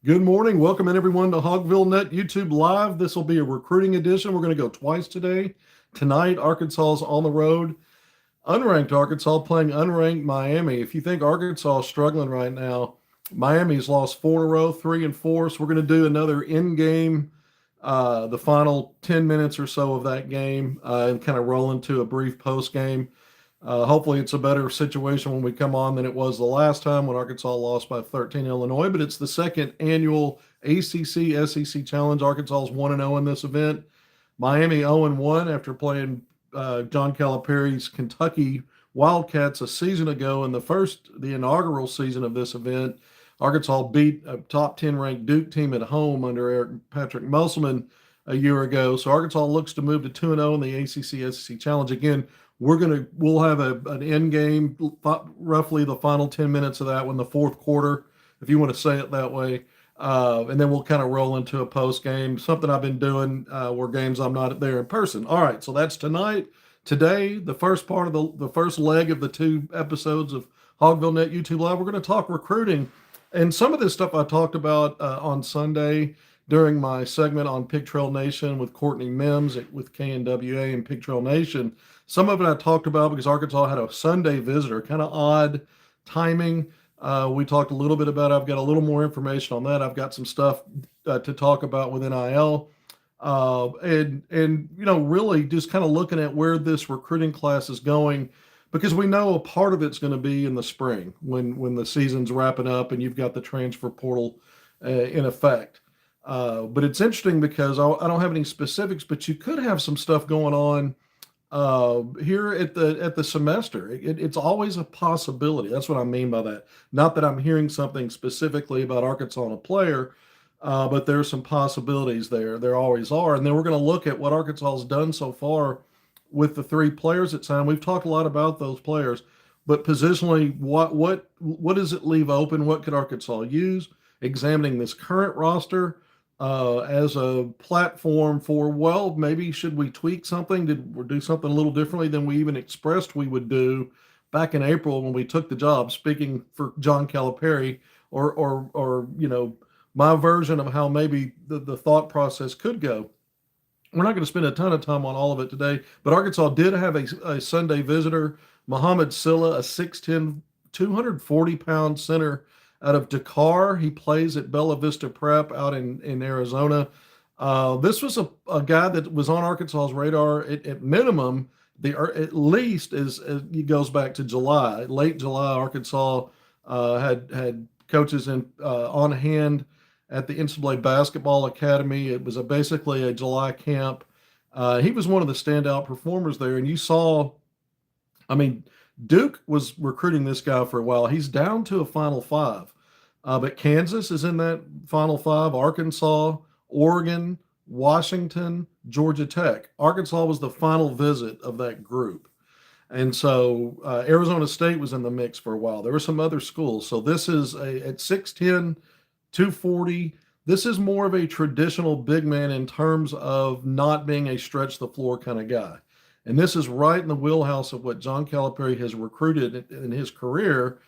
Good morning. Welcome in everyone to HogvilleNET YouTube Live. This will be a recruiting edition. We're going to go twice today. Tonight, Arkansas is on the road. Unranked Arkansas playing unranked Miami. If you think Arkansas is struggling right now, Miami's lost 4 in a row, 3 and 4. So we're going to do another in-game, the final 10 minutes or so of that game, and kind of roll into a brief post-game. Hopefully it's a better situation when we come on than it was the last time when Arkansas lost by 13 Illinois, but it's the second annual ACC SEC Challenge. Arkansas is 1-0 in this event. Miami 0-1 after playing John Calipari's Kentucky Wildcats a season ago in the inaugural season of this event. Arkansas beat a top 10 ranked Duke team at home under Patrick Musselman a year ago. So Arkansas looks to move to 2-0 in the ACC SEC Challenge. Again, we'll have an end game, roughly the final 10 minutes of that one, the fourth quarter, if you want to say it that way. And then we'll kind of roll into a post game, something I've been doing where games I'm not there in person. All right, so that's tonight. Today, the first part of the first leg of the 2 episodes of HogvilleNET YouTube Live, we're going to talk recruiting. And some of this stuff I talked about on Sunday during my segment on Pig Trail Nation with Courtney Mims with KNWA and Pig Trail Nation. Some of it I talked about because Arkansas had a Sunday visitor, kind of odd timing. We talked a little bit about it. I've got a little more information on that. I've got some stuff to talk about with NIL. And really just kind of looking at where this recruiting class is going, because we know a part of it's going to be in the spring when the season's wrapping up and you've got the transfer portal in effect. But it's interesting because I don't have any specifics, but you could have some stuff going on here at the semester. It's always a possibility. That's what I mean by that. Not that I'm hearing something specifically about Arkansas and a player, but there's some possibilities there. There always are. And then we're going to look at what Arkansas has done so far with the 3 players at signed. We've talked a lot about those players, but positionally, what does it leave open? What could Arkansas use? Examining this current roster as a platform for, well, maybe should we tweak something? Did we do something a little differently than we even expressed we would do back in April when we took the job, speaking for John Calipari, or my version of how maybe the thought process could go. We're not going to spend a ton of time on all of it today, but Arkansas did have a Sunday visitor, Muhammad Sila, a 6'10", 240-pound center out of Dakar. He plays at Bella Vista Prep out in Arizona. This was a guy that was on Arkansas's radar at minimum. At least as it goes back to July, late July. Arkansas had coaches on hand at the NCAA Basketball Academy. It was basically a July camp. He was one of the standout performers there, and you saw, Duke was recruiting this guy for a while. He's down to a Final 5. But Kansas is in that Final 5, Arkansas, Oregon, Washington, Georgia Tech. Arkansas was the final visit of that group. And so Arizona State was in the mix for a while. There were some other schools. So this is at 6'10", 240. This is more of a traditional big man in terms of not being a stretch the floor kind of guy. And this is right in the wheelhouse of what John Calipari has recruited in his career.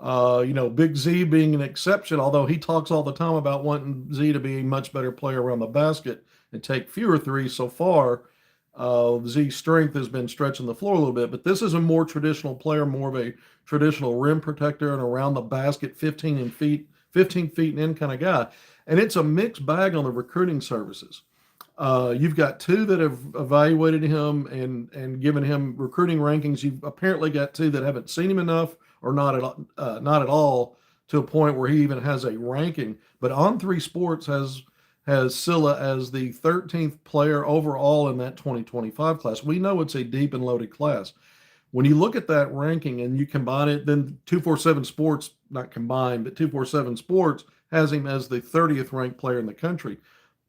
Big Z being an exception, although he talks all the time about wanting Z to be a much better player around the basket and take fewer threes. So far, Z's strength has been stretching the floor a little bit, but this is a more traditional player, more of a traditional rim protector and around the basket, 15 feet and in kind of guy. And it's a mixed bag on the recruiting services. You've got 2 that have evaluated him and given him recruiting rankings. You've apparently got 2 that haven't seen him enough or not at all to a point where he even has a ranking. But On3 Sports has Sila as the 13th player overall in that 2025 class. We know it's a deep and loaded class. When you look at that ranking and you combine it, then 247 Sports, not combined, but 247 Sports has him as the 30th ranked player in the country.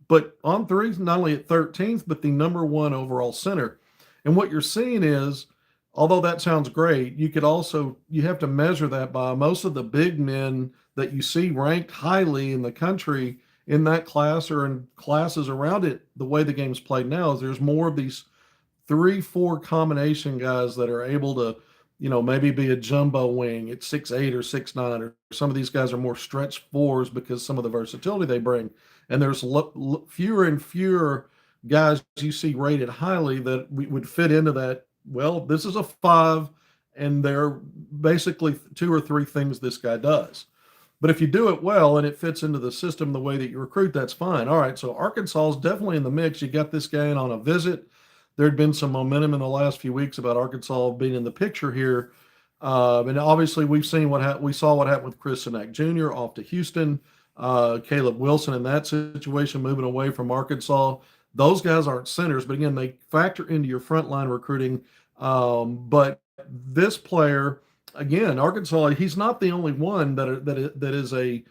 But On3 is not only at 13th, but the number 1 overall center. And what you're seeing is, although that sounds great, you have to measure that by most of the big men that you see ranked highly in the country in that class or in classes around it. The way the game's played now is there's more of these 3-4 combination guys that are able to maybe be a jumbo wing at 6'8" or 6'9", or some of these guys are more stretch fours because some of the versatility they bring. And there's fewer and fewer guys you see rated highly that would fit into that. Well, this is a 5, and they're basically 2 or 3 things this guy does. But if you do it well and it fits into the system the way that you recruit, that's fine. All right, so Arkansas is definitely in the mix. You got this guy in on a visit. There'd been some momentum in the last few weeks about Arkansas being in the picture here. And obviously, we saw what happened with Chris Sinak Jr. off to Houston, Caleb Wilson in that situation, moving away from Arkansas. Those guys aren't centers, but again, they factor into your frontline recruiting. But this player, again, Arkansas, he's not the only one that is a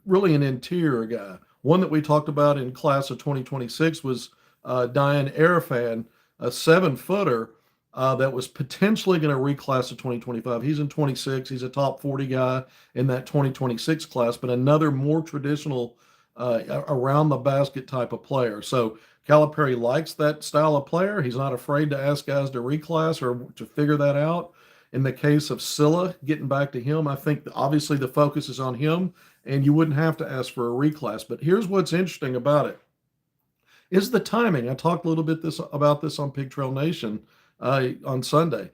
really an interior guy. One that we talked about in class of 2026 was Diane Arafan, a 7-footer that was potentially going to reclass to 2025. He's in 26. He's a top 40 guy in that 2026 class, but another more traditional around the basket type of player. So Calipari likes that style of player. He's not afraid to ask guys to reclass or to figure that out. In the case of Sila, getting back to him, I think obviously the focus is on him, and you wouldn't have to ask for a reclass. But here's what's interesting about it is the timing. I talked a little bit about this on Pig Trail Nation on Sunday.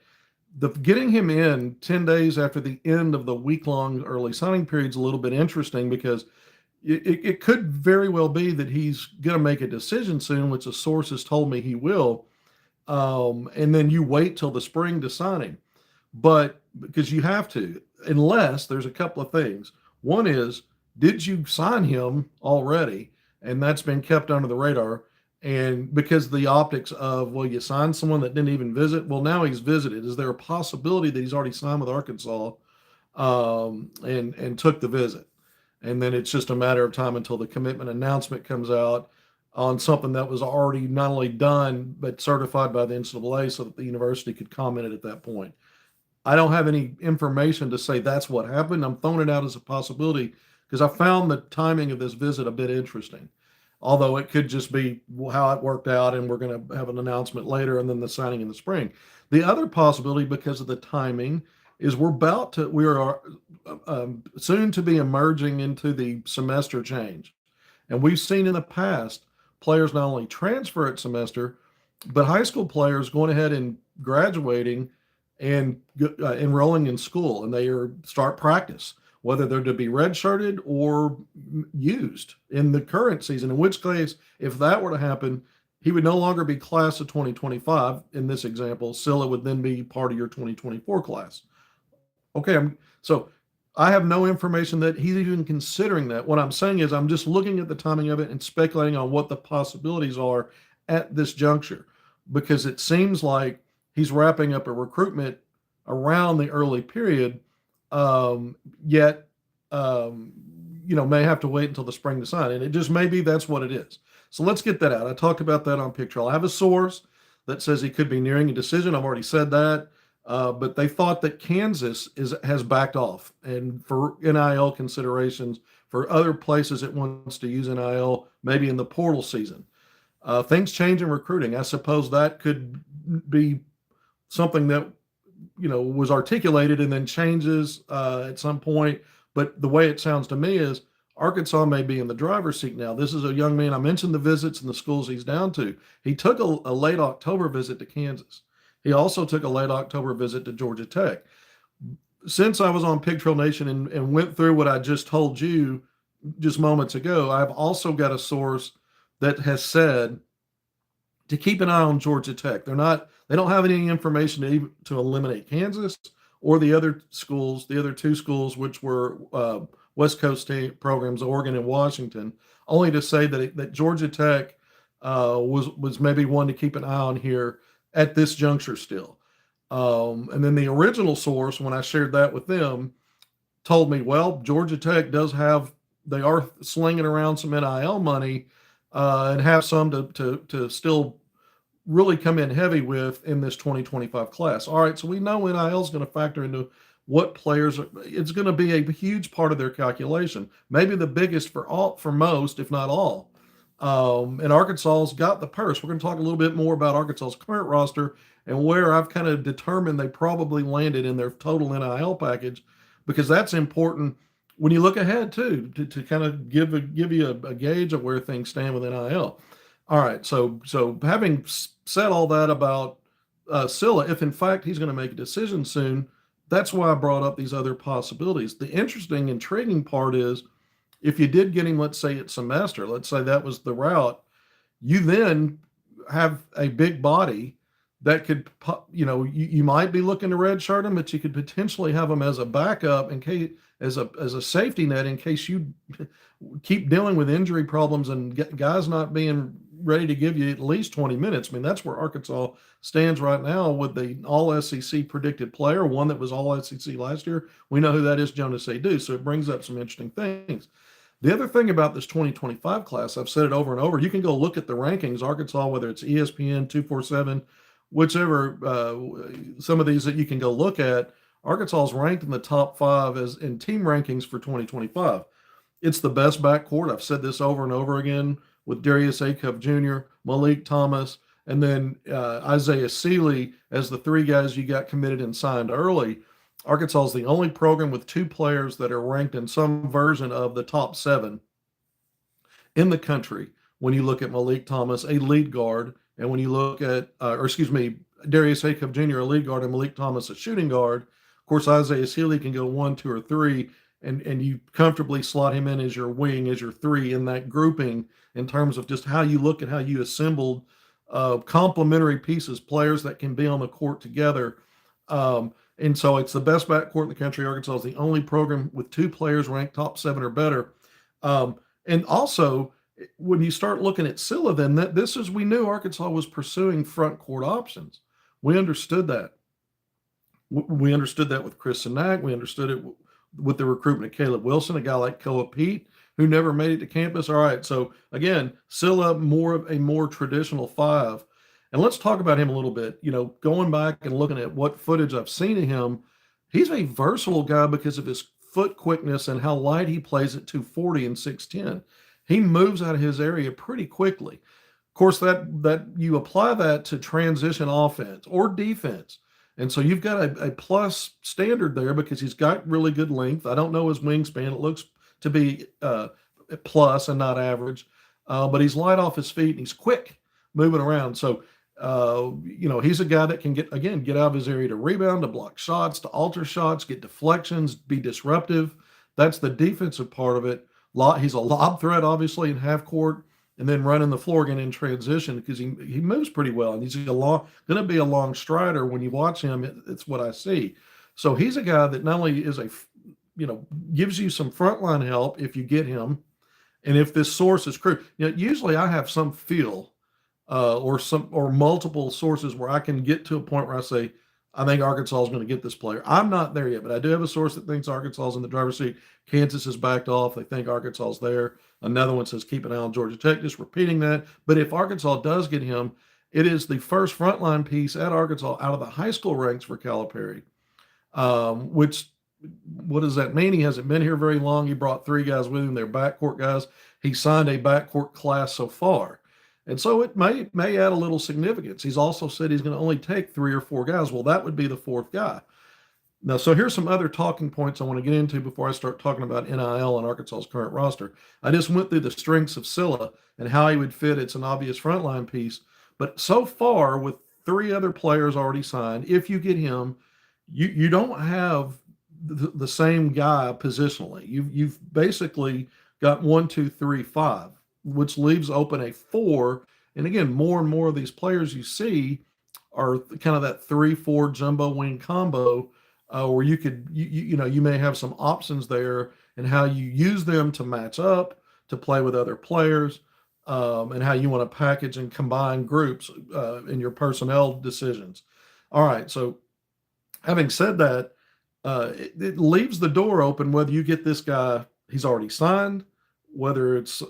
Getting him in 10 days after the end of the week-long early signing period is a little bit interesting because it could very well be that he's going to make a decision soon, which the sources told me he will, and then you wait till the spring to sign him. But because you have to, unless there's a couple of things. One is, did you sign him already? And that's been kept under the radar. And because the optics of, well, you signed someone that didn't even visit. Well, now he's visited. Is there a possibility that he's already signed with Arkansas and took the visit? And then it's just a matter of time until the commitment announcement comes out on something that was already not only done, but certified by the NCAA so that the university could comment it at that point. I don't have any information to say that's what happened. I'm throwing it out as a possibility because I found the timing of this visit a bit interesting. Although it could just be how it worked out, and we're going to have an announcement later and then the signing in the spring. The other possibility, because of the timing, is we are soon to be emerging into the semester change. And we've seen in the past players not only transfer at semester, but high school players going ahead and graduating and enrolling in school, and they start practice, whether they're to be redshirted or used in the current season, in which case, if that were to happen, he would no longer be class of 2025. In this example, Sila would then be part of your 2024 class. Okay, so I have no information that he's even considering that. What I'm saying is I'm just looking at the timing of it and speculating on what the possibilities are at this juncture, because it seems like he's wrapping up a recruitment around the early period, yet may have to wait until the spring to sign. And it just maybe that's what it is. So let's get that out. I talked about that on Pig Trail. I have a source that says he could be nearing a decision. I've already said that. But they thought that Kansas has backed off, and for NIL considerations, for other places it wants to use NIL, maybe in the portal season. Things change in recruiting. I suppose that could be something that was articulated and then changes at some point. But the way it sounds to me is Arkansas may be in the driver's seat now. This is a young man. I mentioned the visits and the schools he's down to. He took a late October visit to Kansas. He also took a late October visit to Georgia Tech. Since I was on Pig Trail Nation and went through what I just told you just moments ago, I've also got a source that has said to keep an eye on Georgia Tech. They don't have any information to eliminate Kansas or the other schools, the other 2 schools, which were West Coast state programs, Oregon and Washington, only to say that Georgia Tech was maybe one to keep an eye on here at this juncture still. And then the original source, when I shared that with them, told me, well, Georgia Tech they are slinging around some NIL money and have some to still really come in heavy with in this 2025 class. All right, so we know NIL is going to factor into what players it's going to be a huge part of their calculation, maybe the biggest for most, if not all. And Arkansas's got the purse. We're going to talk a little bit more about Arkansas's current roster and where I've kind of determined they probably landed in their total NIL package, because that's important when you look ahead too, to kind of give you a gauge of where things stand with NIL. All right, so having said all that about Sila, if in fact he's going to make a decision soon, that's why I brought up these other possibilities. The interesting, intriguing part is, if you did get him, let's say at semester, let's say that was the route, you then have a big body that could, you might be looking to redshirt him, but you could potentially have him as a backup in case, as a safety net in case you keep dealing with injury problems and guys not being ready to give you at least 20 minutes. I mean, that's where Arkansas stands right now with the all SEC predicted player, one that was all SEC last year. We know who that is, Jonas Adu. So it brings up some interesting things. The other thing about this 2025 class, I've said it over and over, you can go look at the rankings, Arkansas, whether it's ESPN, 247, whichever, some of these that you can go look at. Arkansas is ranked in the top 5 as in team rankings for 2025. It's the best backcourt. I've said this over and over again, with Darius Acuff Jr., Malik Thomas, and then Isaiah Sila as the 3 guys you got committed and signed early. Arkansas is the only program with 2 players that are ranked in some version of the top 7 in the country. When you look at Malik Thomas, a lead guard, and when you look at, Darius Acuff Jr., a lead guard, and Malik Thomas, a shooting guard. Of course, Isaiah Sila can go 1, 2, or 3, and you comfortably slot him in as your wing, as your 3 in that grouping, in terms of just how you look at how you assembled complementary pieces, players that can be on the court together. And so it's the best backcourt in the country. Arkansas is the only program with 2 players ranked top 7 or better. And also, when you start looking at Sila, then we knew Arkansas was pursuing front court options. We understood that. We understood that with Chris Sinak. We understood it with the recruitment of Caleb Wilson, a guy like Koa Pete, who never made it to campus. All right, so again, Sila, more of a more traditional 5. And let's talk about him a little bit. Going back and looking at what footage I've seen of him, he's a versatile guy because of his foot quickness and how light he plays at 240 and 6'10". He moves out of his area pretty quickly. Of course, that you apply that to transition offense or defense. And so you've got a plus standard there because he's got really good length. I don't know his wingspan. It looks to be plus and not average, but he's light off his feet and he's quick moving around. So he's a guy that can get out of his area to rebound, to block shots, to alter shots, get deflections, be disruptive. That's the defensive part of it. He's a lob threat, obviously, in half court, and then running the floor again in transition because he moves pretty well. And he's going to be a long strider. When you watch him, it's what I see. So he's a guy that not only is gives you some frontline help if you get him, and if this source is true. Usually I have some feel or multiple sources where I can get to a point where I say, I think Arkansas is going to get this player. I'm not there yet, but I do have a source that thinks Arkansas is in the driver's seat. Kansas has backed off. They think Arkansas is there. Another one says keep an eye on Georgia Tech, just repeating that. But if Arkansas does get him, it is the first frontline piece at Arkansas out of the high school ranks for Calipari, which, what does that mean? He hasn't been here very long. He brought 3 guys with him. They're backcourt guys. He signed a backcourt class so far. And so it may add a little significance. He's also said he's going to only take 3 or 4 guys. Well, that would be the 4th guy. Now, so here's some other talking points I want to get into before I start talking about NIL and Arkansas's current roster. I just went through the strengths of Sila and how he would fit. It's an obvious frontline piece. But so far, with 3 other players already signed, if you get him, you don't have the same guy positionally. You've basically got 1, 2, 3, 5. Which leaves open a 4. And again, more and more of these players you see are kind of that 3-4 jumbo wing combo, where you could, you may have some options there and how you use them to match up, to play with other players, and how you want to package and combine groups in your personnel decisions. All right. So having said that, it leaves the door open whether you get this guy, he's already signed, whether it's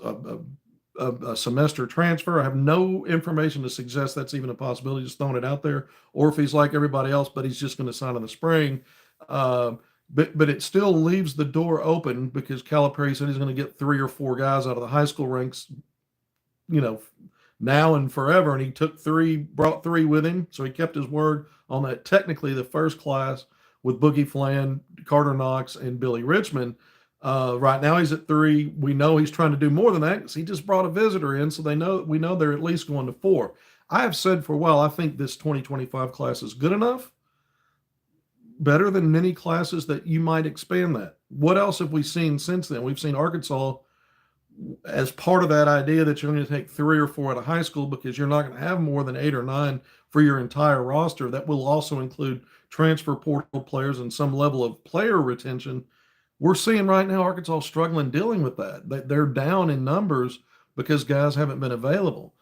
a semester transfer. I have no information to suggest that's even a possibility, just throwing it out there, or if he's like everybody else, but he's just going to sign in the spring. But it still leaves the door open because Calipari said he's going to get 3 or 4 guys out of the high school ranks now and forever. And he brought three with him. So he kept his word on that. Technically, the first class with Boogie Flan, Carter Knox, and Billy Richmond. Right now he's at three. We know he's trying to do more than that because he just brought a visitor in. So we know they're at least going to four. I have said for a while, I think this 2025 class is good enough, better than many classes that you might expand that. What else have we seen since then? We've seen Arkansas as part of that idea that you're going to take 3 or 4 out of high school because you're not going to have more than 8 or 9 for your entire roster. That will also include transfer portal players and some level of player retention. We're seeing right now Arkansas struggling dealing with that. They're down in numbers because guys haven't been available.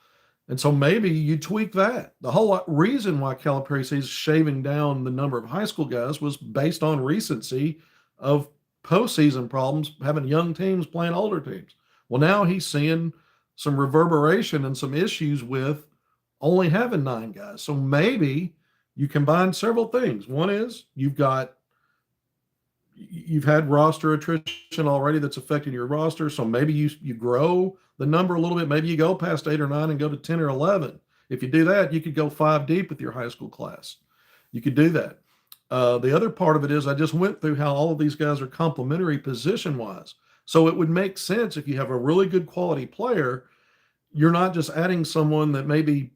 And so maybe you tweak that. The whole reason why Calipari sees shaving down the number of high school guys was based on recency of postseason problems, having young teams playing older teams. Well, now he's seeing some reverberation and some issues with only having 9 guys. So maybe you combine several things. One is you've had roster attrition already that's affecting your roster. So maybe you grow the number a little bit. Maybe you go past 8 or 9 and go to 10 or 11. If you do that, you could go 5 deep with your high school class. You could do that. The other part of it is I just went through how all of these guys are complementary position-wise. So it would make sense if you have a really good quality player, you're not just adding someone that maybe,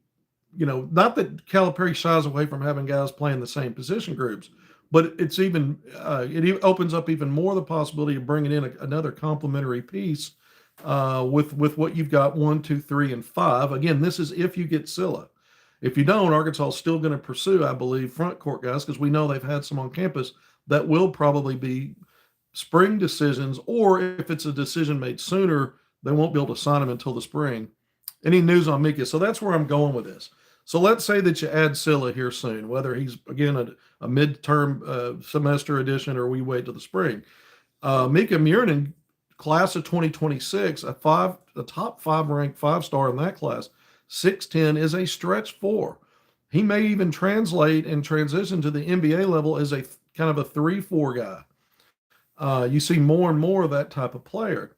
not that Calipari shies away from having guys playing the same position groups, but it's even it opens up even more the possibility of bringing in another complementary piece with what you've got 1, 2, 3, and 5. Again, this is if you get Sila. If you don't, Arkansas is still going to pursue, I believe, front court guys because we know they've had some on campus that will probably be spring decisions, or if it's a decision made sooner, they won't be able to sign them until the spring. Any news on Mika? So that's where I'm going with this. So let's say that you add Sila here soon, whether he's, again, a midterm semester edition or we wait till the spring. Mika Murnin, class of 2026, a top 5 ranked 5-star in that class, 6'10", is a stretch 4. He may even translate and transition to the NBA level as a kind of a 3-4 guy. You see more and more of that type of player.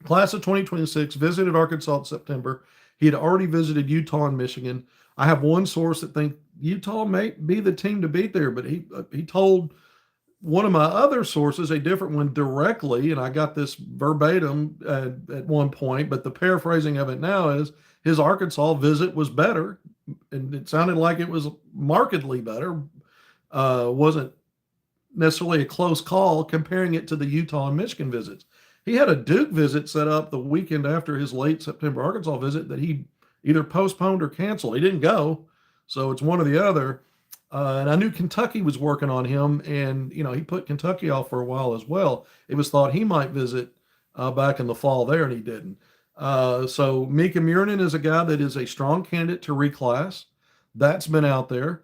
Class of 2026 visited Arkansas in September. He had already visited Utah and Michigan. I have one source that thinks Utah may be the team to beat there, but he told one of my other sources, a different one, directly, and I got this verbatim at one point, but the paraphrasing of it now is his Arkansas visit was better, and it sounded like it was markedly better. Wasn't necessarily a close call comparing it to the Utah and Michigan visits. He had a Duke visit set up the weekend after his late September Arkansas visit that he either postponed or canceled. He didn't go, so it's one or the other. And I knew Kentucky was working on him, and he put Kentucky off for a while as well. It was thought he might visit back in the fall there, and he didn't. So Mika Murnin is a guy that is a strong candidate to reclass. That's been out there.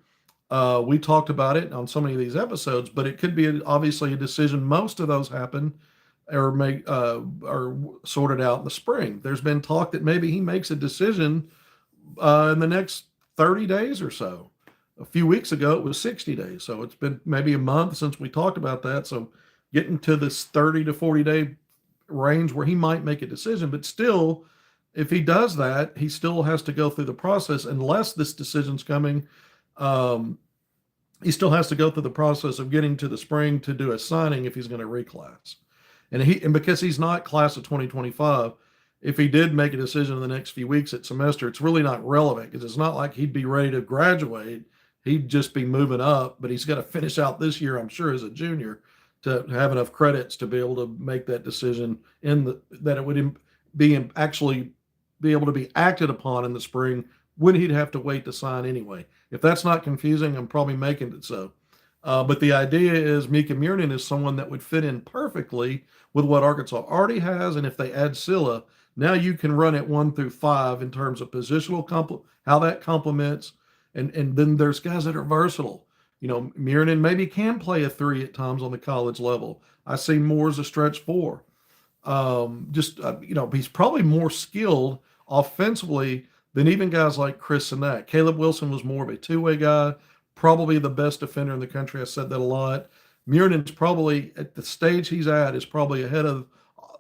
We talked about it on so many of these episodes, but it could be obviously a decision. Most of those happen or are sorted out in the spring. There's been talk that maybe he makes a decision in the next 30 days or so. A few weeks ago, it was 60 days. So it's been maybe a month since we talked about that. So getting to this 30 to 40 day range where he might make a decision, but still, if he does that, he still has to go through the process unless this decision's coming. He still has to go through the process of getting to the spring to do a signing if he's going to reclass. And because he's not class of 2025, if he did make a decision in the next few weeks at semester, it's really not relevant because it's not like he'd be ready to graduate. He'd just be moving up, but he's got to finish out this year, I'm sure, as a junior to have enough credits to be able to make that decision that it would actually be able to be acted upon in the spring when he'd have to wait to sign anyway. If that's not confusing, I'm probably making it so. But the idea is Mika Murnin is someone that would fit in perfectly with what Arkansas already has. And if they add Sila, now you can run it 1 through 5 in terms of positional how that complements. And then there's guys that are versatile. Murnin maybe can play a 3 at times on the college level. I see more as a stretch 4. He's probably more skilled offensively than even guys like Chris Sinak. Caleb Wilson was more of a 2-way guy, probably the best defender in the country. I said that a lot. Murnin's probably, at the stage he's at, is probably ahead of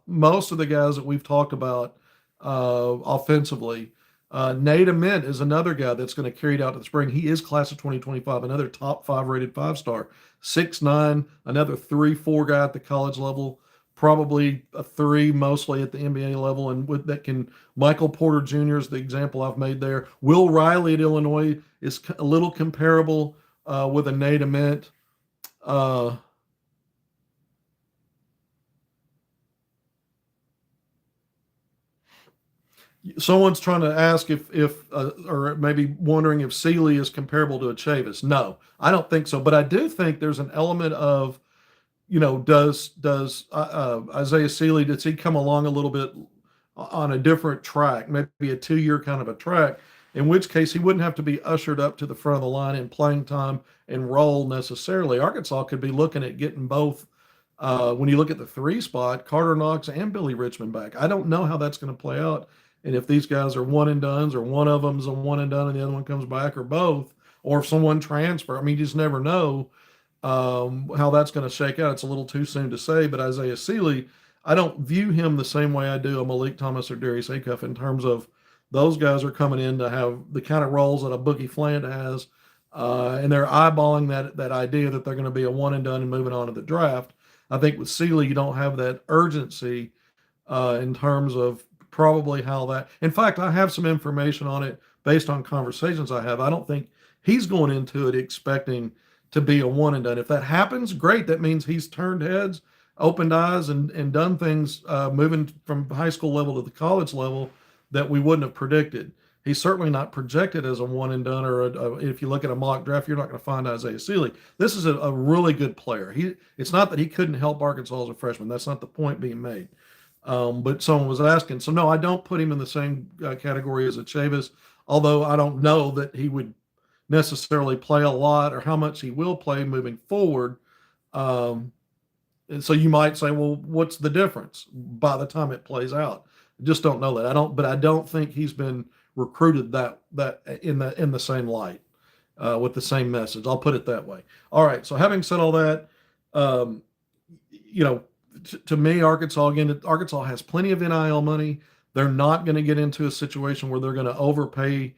most of the guys that we've talked about offensively. Nate Ament is another guy that's going to carry it out to the spring. He is class of 2025, another top 5 rated 5-star, 6'9", another 3-4 guy at the college level, probably a 3 mostly at the NBA level, and with that can Michael Porter Jr. is the example I've made there. Will Riley at Illinois is a little comparable with a Nate Ament. Someone's trying to ask if or maybe wondering if Sila is comparable to a Chavis. No, I don't think so. But I do think there's an element of, does Isaiah Sila, does he come along a little bit on a different track, maybe a 2-year kind of a track, in which case he wouldn't have to be ushered up to the front of the line in playing time and role necessarily. Arkansas could be looking at getting both. When you look at the 3 spot, Carter Knox and Billy Richmond back. I don't know how that's going to play out. And if these guys are one and dones, or one of them's a one and done and the other one comes back, or both, or if someone transfer, I mean, you just never know how that's going to shake out. It's a little too soon to say, but Isaiah Sila, I don't view him the same way I do a Malik Thomas or Darius Acuff in terms of those guys are coming in to have the kind of roles that a Bookie Flant has, and they're eyeballing that idea that they're going to be a one and done and moving on to the draft. I think with Sila, you don't have that urgency in terms of probably how that. In fact, I have some information on it based on conversations I have. I don't think he's going into it expecting to be a one and done. If that happens, great. That means he's turned heads, opened eyes, and done things moving from high school level to the college level that we wouldn't have predicted. He's certainly not projected as a one and done, or if you look at a mock draft, you're not going to find Isaiah Sila. This is a really good player. It's not that he couldn't help Arkansas as a freshman. That's not the point being made. But someone was asking. So, no, I don't put him in the same category as a Chavis, although I don't know that he would necessarily play a lot or how much he will play moving forward. And so you might say, well, what's the difference by the time it plays out? I just don't know that. But I don't think he's been recruited that in the same light with the same message. I'll put it that way. All right. So having said all that, to me, Arkansas has plenty of NIL money. They're not going to get into a situation where they're going to overpay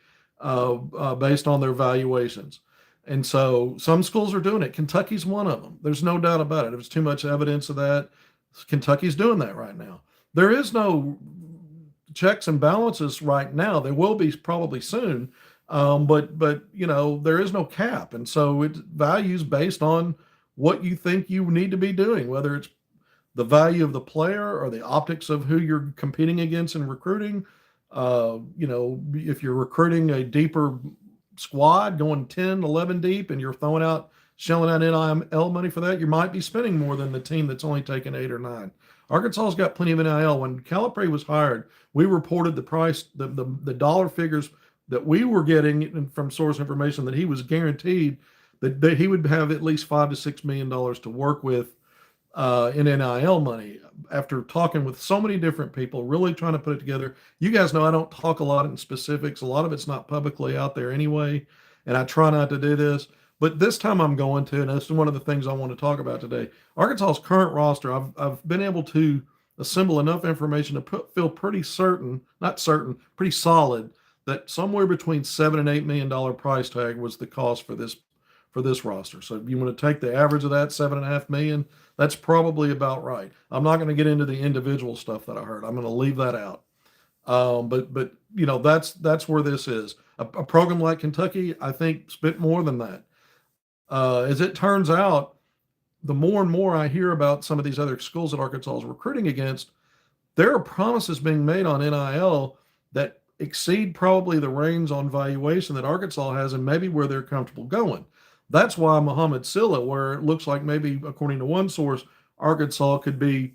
based on their valuations. And so some schools are doing it. Kentucky's one of them. There's no doubt about it. There's too much evidence of that. Kentucky's doing that right now. There is no checks and balances right now. There will be probably soon, but there is no cap, and so it values based on what you think you need to be doing, whether it's the value of the player or the optics of who you're competing against in recruiting. If you're recruiting a deeper squad going 10, 11 deep and you're shelling out NIL money for that, you might be spending more than the team that's only taken 8 or 9. Arkansas's got plenty of NIL. When Calipari was hired, we reported the price, the dollar figures that we were getting from source information that he was guaranteed that he would have at least $5 to $6 million to work with in NIL money. After talking with so many different people, really trying to put it together. You guys know I don't talk a lot in specifics. A lot of it's not publicly out there anyway, and I try not to do this. But this time I'm going to, and this is one of the things I want to talk about today. Arkansas's current roster, I've been able to assemble enough information to feel pretty pretty solid that somewhere between $7 and $8 million price tag was the cost for this roster. So if you want to take the average of that, $7.5 million, that's probably about right. I'm not going to get into the individual stuff that I heard. I'm going to leave that out. But that's where this is. A program like Kentucky, I think, spent more than that. As it turns out, the more and more I hear about some of these other schools that Arkansas is recruiting against, there are promises being made on NIL that exceed probably the range on valuation that Arkansas has and maybe where they're comfortable going. That's why Muhammad Sila, where it looks like maybe, according to one source, Arkansas could be,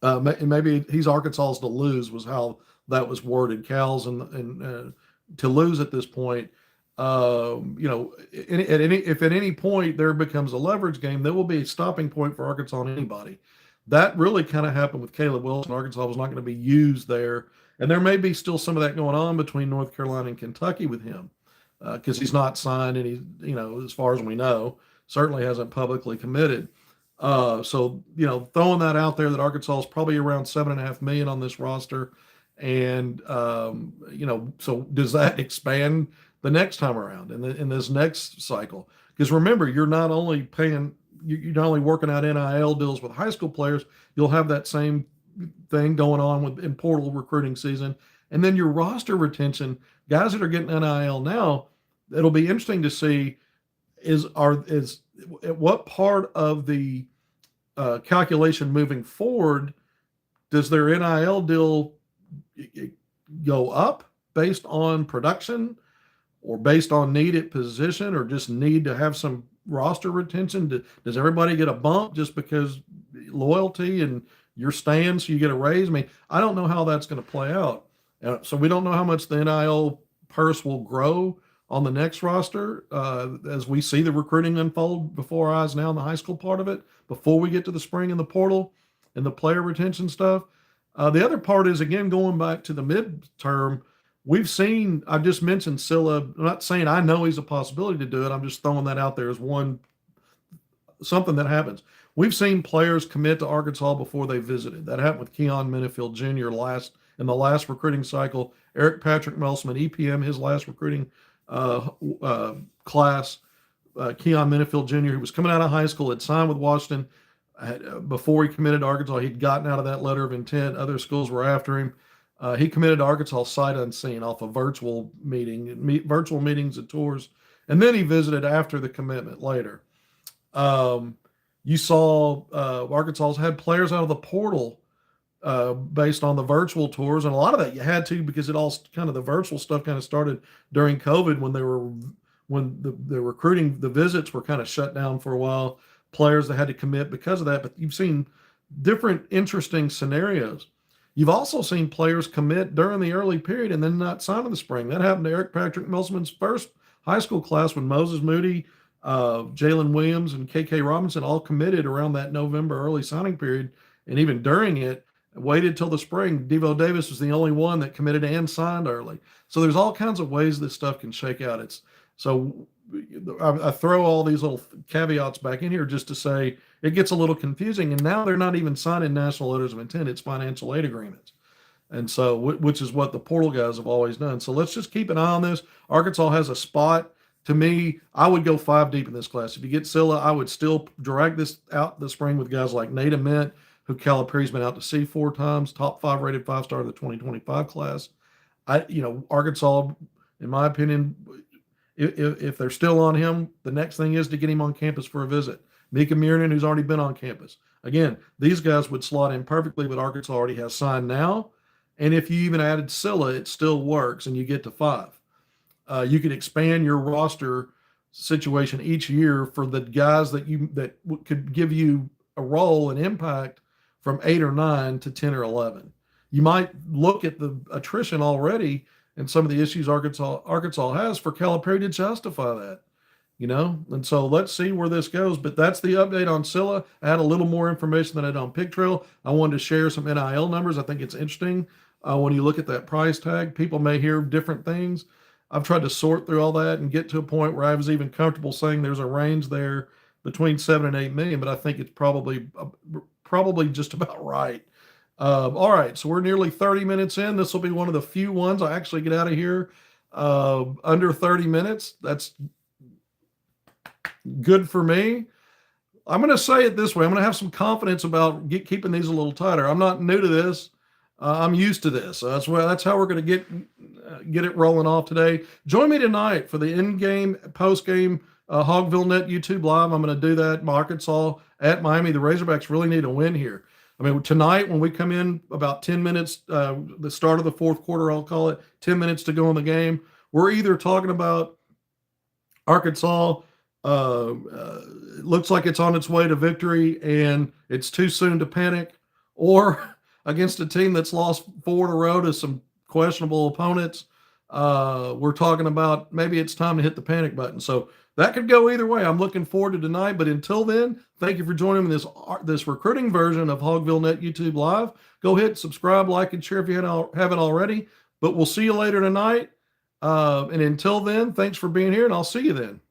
maybe he's Arkansas's to lose was how that was worded. Cal's and to lose at this point. If at any point there becomes a leverage game, there will be a stopping point for Arkansas and anybody. That really kind of happened with Caleb Wilson. Arkansas was not going to be used there. And there may be still some of that going on between North Carolina and Kentucky with him because he's not signed and he's, as far as we know, certainly hasn't publicly committed. So throwing that out there that Arkansas is probably around $7.5 million on this roster. And so does that expand the next time around in this next cycle? Because remember, you're not only working out NIL deals with high school players, you'll have that same thing going on in portal recruiting season, and then your roster retention, guys that are getting NIL now. It'll be interesting to see is at what part of the calculation moving forward does their NIL deal go up based on production or based on need at position or just need to have some roster retention? Does everybody get a bump just because loyalty and you're staying so you get a raise? I mean, I don't know how that's going to play out. So we don't know how much the NIL purse will grow on the next roster as we see the recruiting unfold before our eyes now in the high school part of it, before we get to the spring and the portal and the player retention stuff. The other part is, again, going back to the midterm, we've seen, I just mentioned Sila. I'm not saying I know he's a possibility to do it. I'm just throwing that out there as something that happens. We've seen players commit to Arkansas before they visited. That happened with Keon Minifield Jr. in the last recruiting cycle. Eric Patrick Melsman, EPM, his last recruiting class. Keon Minifield Jr., who was coming out of high school, had signed with Washington before he committed to Arkansas. He'd gotten out of that letter of intent. Other schools were after him. He committed to Arkansas sight unseen off a virtual meetings and tours. And then he visited after the commitment later. You saw Arkansas's had players out of the portal based on the virtual tours. And a lot of that you had to, because the virtual stuff kind of started during COVID when the recruiting, the visits were kind of shut down for a while. Players that had to commit because of that. But you've seen different interesting scenarios. You've also seen players commit during the early period and then not sign in the spring. That happened to Eric Patrick Melsman's first high school class when Moses Moody, Jalen Williams, and KK Robinson all committed around that November early signing period. And even during it, waited till the spring. Devo Davis was the only one that committed and signed early. So there's all kinds of ways this stuff can shake out. I throw all these little caveats back in here just to say it gets a little confusing. And now they're not even signing national letters of intent. It's financial aid agreements. And so, which is what the portal guys have always done. So let's just keep an eye on this. Arkansas has a spot. To me, I would go 5 deep in this class. If you get Sila, I would still drag this out this spring with guys like Nate Ament, who Calipari's been out to see 4 times, top 5 rated 5-star of the 2025 class. Arkansas, in my opinion, if they're still on him, the next thing is to get him on campus for a visit. Mika Miernan, who's already been on campus. Again, these guys would slot in perfectly, but Arkansas already has signed now. And if you even added Sila, it still works, and you get to 5. You could expand your roster situation each year for the guys that could give you a role and impact from 8 or 9 to 10 or 11. You might look at the attrition already and some of the issues Arkansas has for Calipari to justify that, And so let's see where this goes. But that's the update on Sila. I had a little more information than I did on Pig Trail. I wanted to share some NIL numbers. I think it's interesting when you look at that price tag. People may hear different things. I've tried to sort through all that and get to a point where I was even comfortable saying there's a range there between 7 and 8 million, but I think it's probably just about right. All right, so we're nearly 30 minutes in. This will be one of the few ones I actually get out of here under 30 minutes. That's good for me. I'm going to say it this way. I'm going to have some confidence about keeping these a little tighter. I'm not new to this. I'm used to this. That's how we're going to get it rolling off today. Join me tonight for the in-game, post-game HogvilleNET YouTube Live. I'm going to do that in Arkansas at Miami. The Razorbacks really need a win here. I mean, tonight when we come in about 10 minutes, the start of the fourth quarter, I'll call it, 10 minutes to go in the game, we're either talking about Arkansas looks like it's on its way to victory and it's too soon to panic, or against a team that's lost 4 in a row to some questionable opponents, we're talking about maybe it's time to hit the panic button. So that could go either way. I'm looking forward to tonight. But until then, thank you for joining me this recruiting version of HogvilleNET YouTube Live. Go hit subscribe, like, and share if you haven't already. But we'll see you later tonight. And until then, thanks for being here, and I'll see you then.